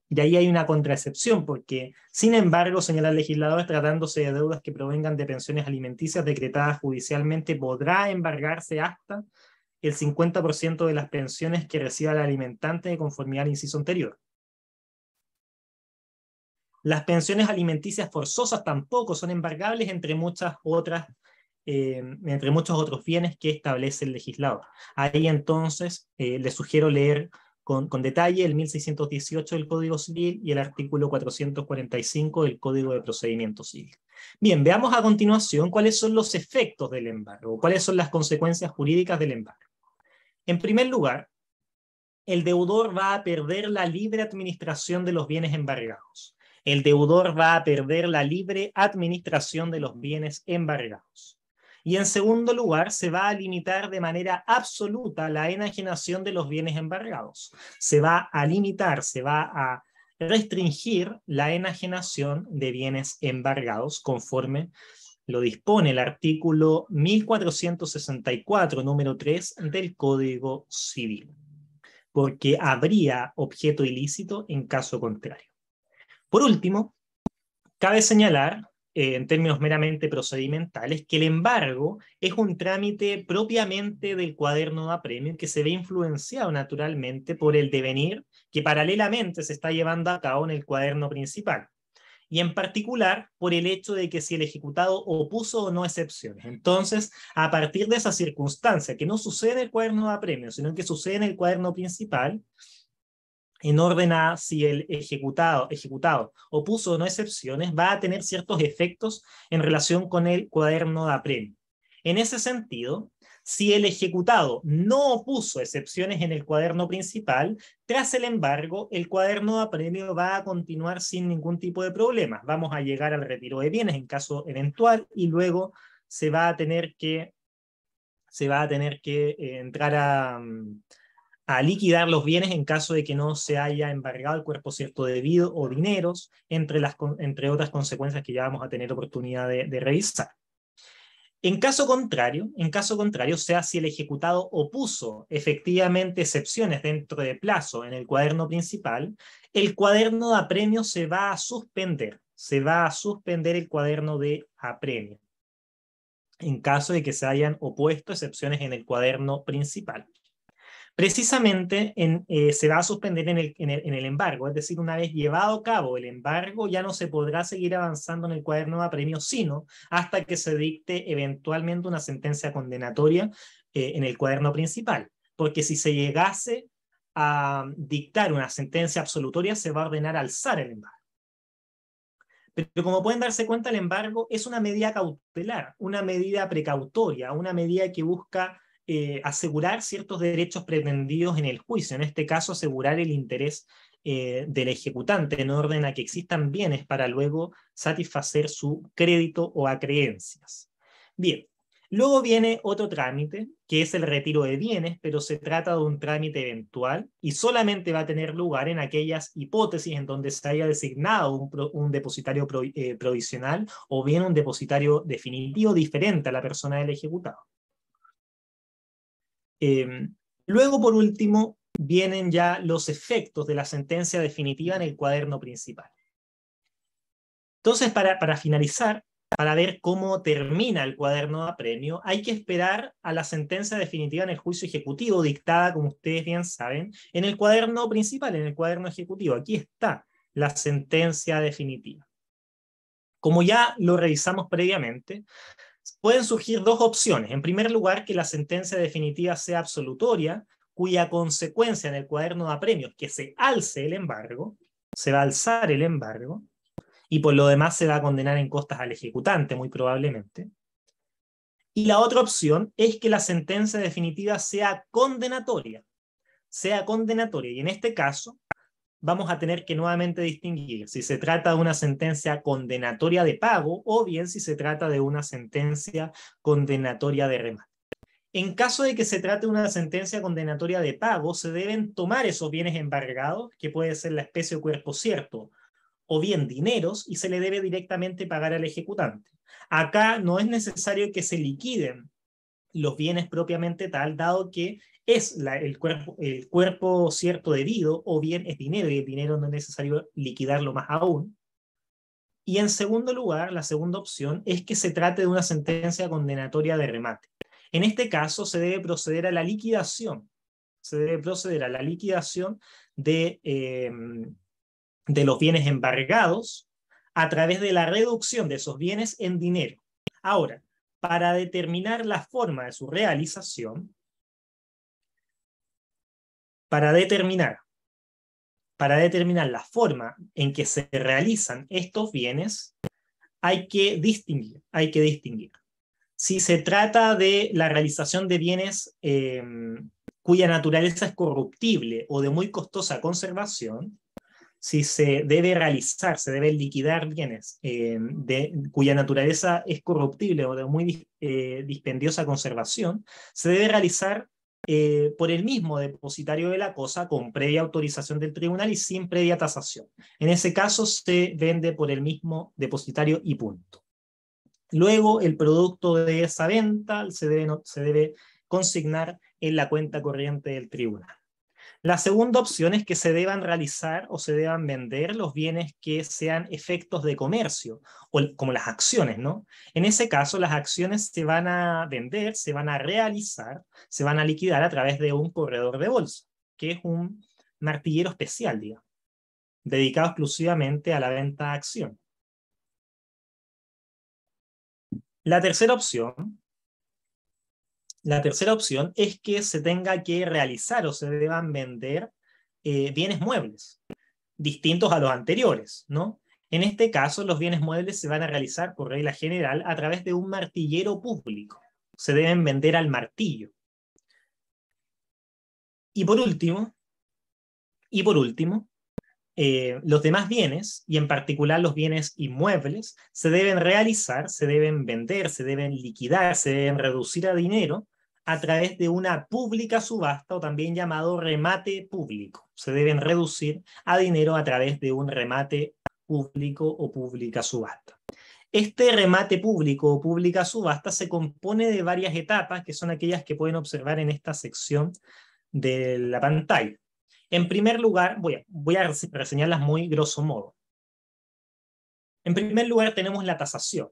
Speaker 1: Y ahí hay una contraexcepción, porque, sin embargo, señala el legislador, tratándose de deudas que provengan de pensiones alimenticias decretadas judicialmente, podrá embargarse hasta el 50% de las pensiones que reciba el alimentante de conformidad al inciso anterior. Las pensiones alimenticias forzosas tampoco son embargables, entre muchos otros bienes que establece el legislador. Ahí entonces les sugiero leer con detalle el 1618 del Código Civil y el artículo 445 del Código de Procedimiento Civil. Bien, veamos a continuación cuáles son los efectos del embargo, cuáles son las consecuencias jurídicas del embargo. En primer lugar, el deudor va a perder la libre administración de los bienes embargados. El deudor va a perder la libre administración de los bienes embargados. Y en segundo lugar, se va a limitar de manera absoluta la enajenación de los bienes embargados. Se va a limitar, se va a restringir la enajenación de bienes embargados conforme lo dispone el artículo 1464, número 3 del Código Civil, porque habría objeto ilícito en caso contrario. Por último, cabe señalar, en términos meramente procedimentales, que el embargo es un trámite propiamente del cuaderno de apremio que se ve influenciado naturalmente por el devenir que paralelamente se está llevando a cabo en el cuaderno principal. Y en particular por el hecho de que si el ejecutado opuso o no excepciones. Entonces, a partir de esa circunstancia, que no sucede en el cuaderno de apremio, sino que sucede en el cuaderno principal, en orden a si el ejecutado opuso o no excepciones, va a tener ciertos efectos en relación con el cuaderno de apremio. En ese sentido, si el ejecutado no opuso excepciones en el cuaderno principal, tras el embargo, el cuaderno de apremio va a continuar sin ningún tipo de problemas. Vamos a llegar al retiro de bienes en caso eventual y luego se va a tener que entrar a liquidar los bienes en caso de que no se haya embargado el cuerpo cierto debido o dineros, entre otras consecuencias que ya vamos a tener oportunidad de revisar. En caso contrario, o sea, si el ejecutado opuso efectivamente excepciones dentro de plazo en el cuaderno principal, el cuaderno de apremio se va a suspender el cuaderno de apremio, en caso de que se hayan opuesto excepciones en el cuaderno principal. Precisamente se va a suspender en el embargo, es decir, una vez llevado a cabo el embargo, ya no se podrá seguir avanzando en el cuaderno de apremio, sino hasta que se dicte eventualmente una sentencia condenatoria en el cuaderno principal. Porque si se llegase a dictar una sentencia absolutoria, se va a ordenar alzar el embargo. Pero como pueden darse cuenta, el embargo es una medida cautelar, una medida precautoria, una medida que busca asegurar ciertos derechos pretendidos en el juicio, en este caso asegurar el interés del ejecutante en orden a que existan bienes para luego satisfacer su crédito o acreencias. Bien, luego viene otro trámite, que es el retiro de bienes, pero se trata de un trámite eventual y solamente va a tener lugar en aquellas hipótesis en donde se haya designado un depositario provisional o bien un depositario definitivo diferente a la persona del ejecutado. Luego, por último, vienen ya los efectos de la sentencia definitiva en el cuaderno principal. Entonces, para finalizar, para ver cómo termina el cuaderno de apremio, hay que esperar a la sentencia definitiva en el juicio ejecutivo, dictada, como ustedes bien saben, en el cuaderno principal, en el cuaderno ejecutivo. Aquí está la sentencia definitiva. Como ya lo revisamos previamente, pueden surgir dos opciones. En primer lugar, que la sentencia definitiva sea absolutoria, cuya consecuencia en el cuaderno de apremio es que se alce el embargo, se va a alzar el embargo, y por lo demás se va a condenar en costas al ejecutante, muy probablemente. Y la otra opción es que la sentencia definitiva sea condenatoria, y en este caso vamos a tener que nuevamente distinguir si se trata de una sentencia condenatoria de pago o bien si se trata de una sentencia condenatoria de remate. En caso de que se trate de una sentencia condenatoria de pago, se deben tomar esos bienes embargados, que puede ser la especie o cuerpo cierto, o bien dineros, y se le debe directamente pagar al ejecutante. Acá no es necesario que se liquiden los bienes propiamente tal, dado que es el cuerpo cierto debido, o bien es dinero, y el dinero no es necesario liquidarlo más aún. Y en segundo lugar, la segunda opción es que se trate de una sentencia condenatoria de remate. En este caso se debe proceder a la liquidación. De los bienes embargados a través de la reducción de esos bienes en dinero. Ahora, para determinar la forma de su realización, para determinar la forma en que se realizan estos bienes, hay que distinguir. Si se trata de la realización de bienes cuya naturaleza es corruptible o de muy costosa conservación, si se debe liquidar bienes cuya naturaleza es corruptible o de muy dispendiosa conservación, se debe realizar por el mismo depositario de la cosa con previa autorización del tribunal y sin previa tasación. En ese caso se vende por el mismo depositario y punto. Luego el producto de esa venta se debe consignar en la cuenta corriente del tribunal. La segunda opción es que se deban realizar o se deban vender los bienes que sean efectos de comercio, como las acciones, ¿no? En ese caso, las acciones se van a vender, se van a realizar, se van a liquidar a través de un corredor de bolsa, que es un martillero especial, digamos, dedicado exclusivamente a la venta de acciones. La tercera opción es que se tenga que realizar o se deban vender bienes muebles, distintos a los anteriores, ¿no? En este caso, los bienes muebles se van a realizar por regla general a través de un martillero público. Se deben vender al martillo. Y por último, los demás bienes, y en particular los bienes inmuebles, se deben realizar, se deben vender, se deben liquidar, se deben reducir a dinero a través de una pública subasta o también llamado remate público. Se deben reducir a dinero a través de un remate público o pública subasta. Este remate público o pública subasta se compone de varias etapas que son aquellas que pueden observar en esta sección de la pantalla. En primer lugar, voy a reseñarlas muy grosso modo. En primer lugar tenemos la tasación.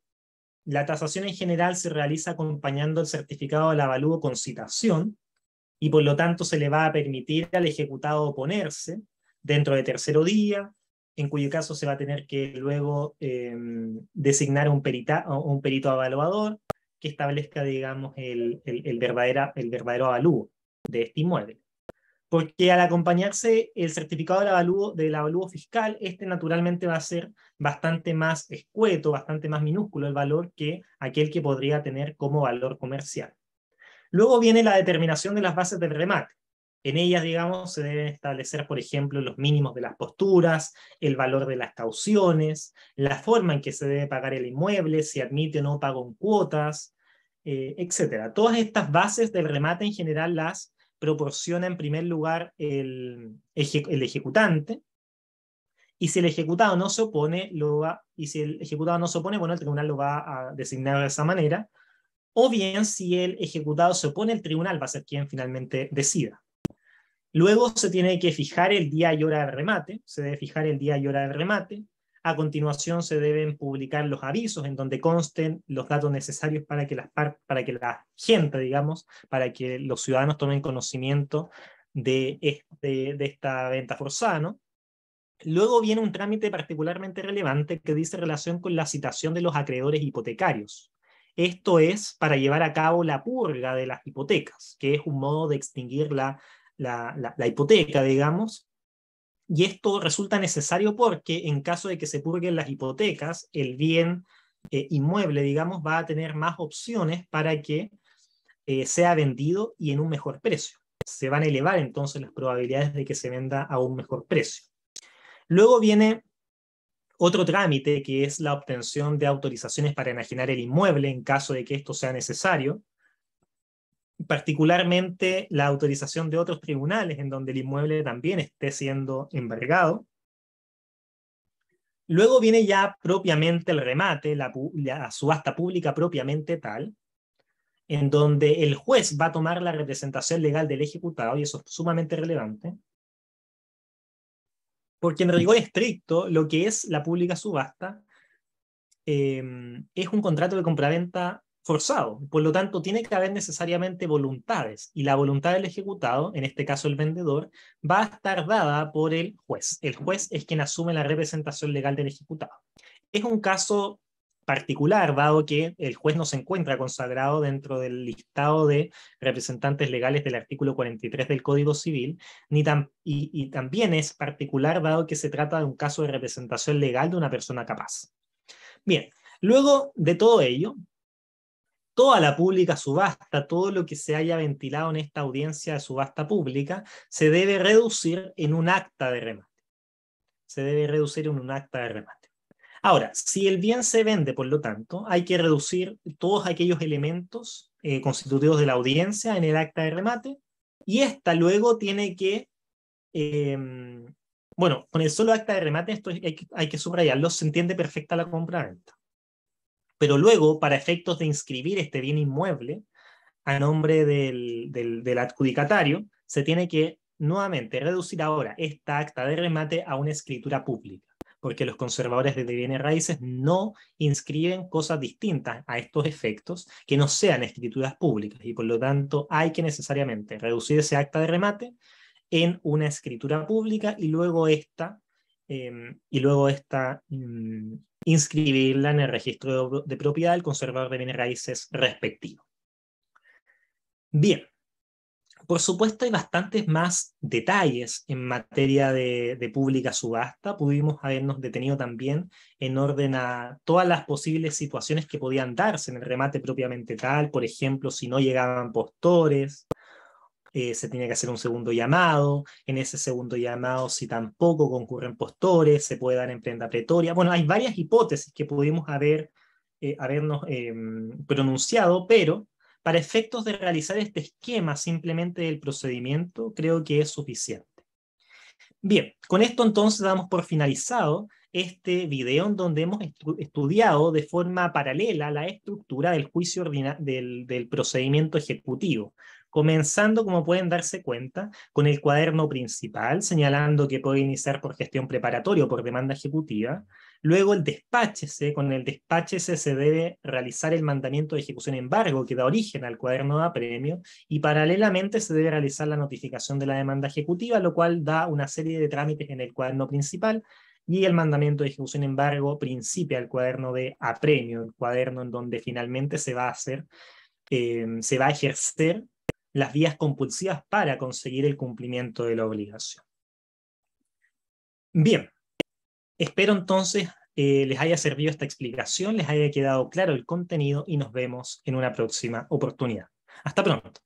Speaker 1: La tasación en general se realiza acompañando el certificado del avalúo con citación y por lo tanto se le va a permitir al ejecutado oponerse dentro de tercero día, en cuyo caso se va a tener que luego designar un perito evaluador que establezca, digamos, el verdadero avalúo de este inmueble. Porque al acompañarse el certificado del avalúo fiscal, este naturalmente va a ser bastante más escueto, bastante más minúsculo el valor que aquel que podría tener como valor comercial. Luego viene la determinación de las bases del remate. En ellas, digamos, se deben establecer, por ejemplo, los mínimos de las posturas, el valor de las cauciones, la forma en que se debe pagar el inmueble, si admite o no pago en cuotas, etc. Todas estas bases del remate en general las proporciona en primer lugar el ejecutante, y si el ejecutado no se opone, bueno, el tribunal lo va a designar de esa manera, o bien si el ejecutado se opone, el tribunal va a ser quien finalmente decida. Luego se tiene que fijar el día y hora del remate, A continuación se deben publicar los avisos en donde consten los datos necesarios para que la gente, digamos, para que los ciudadanos tomen conocimiento de esta venta forzada, ¿no? Luego viene un trámite particularmente relevante que dice relación con la citación de los acreedores hipotecarios. Esto es para llevar a cabo la purga de las hipotecas, que es un modo de extinguir la hipoteca, digamos. Y esto resulta necesario porque en caso de que se purguen las hipotecas, el bien inmueble, digamos, va a tener más opciones para que sea vendido y en un mejor precio. Se van a elevar entonces las probabilidades de que se venda a un mejor precio. Luego viene otro trámite que es la obtención de autorizaciones para enajenar el inmueble en caso de que esto sea necesario. Particularmente la autorización de otros tribunales en donde el inmueble también esté siendo embargado. Luego viene ya propiamente el remate, la subasta pública propiamente tal, en donde el juez va a tomar la representación legal del ejecutado, y eso es sumamente relevante, porque en rigor estricto lo que es la pública subasta es un contrato de compraventa forzado, por lo tanto tiene que haber necesariamente voluntades, y la voluntad del ejecutado, en este caso el vendedor, va a estar dada por el juez. El juez es quien asume la representación legal del ejecutado. Es un caso particular, dado que el juez no se encuentra consagrado dentro del listado de representantes legales del artículo 43 del Código Civil, y también es particular, dado que se trata de un caso de representación legal de una persona capaz. Bien, luego de todo ello, toda la pública subasta, todo lo que se haya ventilado en esta audiencia de subasta pública, se debe reducir en un acta de remate. Se debe reducir en un acta de remate. Ahora, si el bien se vende, por lo tanto, hay que reducir todos aquellos elementos constitutivos de la audiencia en el acta de remate, y esta luego tiene que, bueno, con el solo acta de remate, esto hay que subrayarlo, se entiende perfecta la compra-venta. Pero luego, para efectos de inscribir este bien inmueble a nombre del adjudicatario, se tiene que nuevamente reducir ahora esta acta de remate a una escritura pública, porque los conservadores de bienes raíces no inscriben cosas distintas a estos efectos que no sean escrituras públicas, y por lo tanto hay que necesariamente reducir ese acta de remate en una escritura pública y luego esta inscribirla en el registro de propiedad del conservador de bienes raíces respectivo. Bien, por supuesto hay bastantes más detalles en materia de pública subasta. Pudimos habernos detenido también en orden a todas las posibles situaciones que podían darse en el remate propiamente tal. Por ejemplo, si no llegaban postores, se tiene que hacer un segundo llamado. En ese segundo llamado, si tampoco concurren postores, se puede dar en prenda pretoria. Bueno, hay varias hipótesis que pudimos habernos pronunciado, pero para efectos de realizar este esquema simplemente del procedimiento, creo que es suficiente. Bien, con esto entonces damos por finalizado este video en donde hemos estudiado de forma paralela la estructura del juicio del procedimiento ejecutivo, comenzando, como pueden darse cuenta, con el cuaderno principal, señalando que puede iniciar por gestión preparatoria o por demanda ejecutiva. Luego el despáchese, con el despáchese se debe realizar el mandamiento de ejecución en embargo que da origen al cuaderno de apremio, y paralelamente se debe realizar la notificación de la demanda ejecutiva, lo cual da una serie de trámites en el cuaderno principal, y el mandamiento de ejecución en embargo principia el cuaderno de apremio, el cuaderno en donde finalmente se va a ejercer las vías compulsivas para conseguir el cumplimiento de la obligación. Bien, espero entonces les haya servido esta explicación, les haya quedado claro el contenido y nos vemos en una próxima oportunidad. Hasta pronto.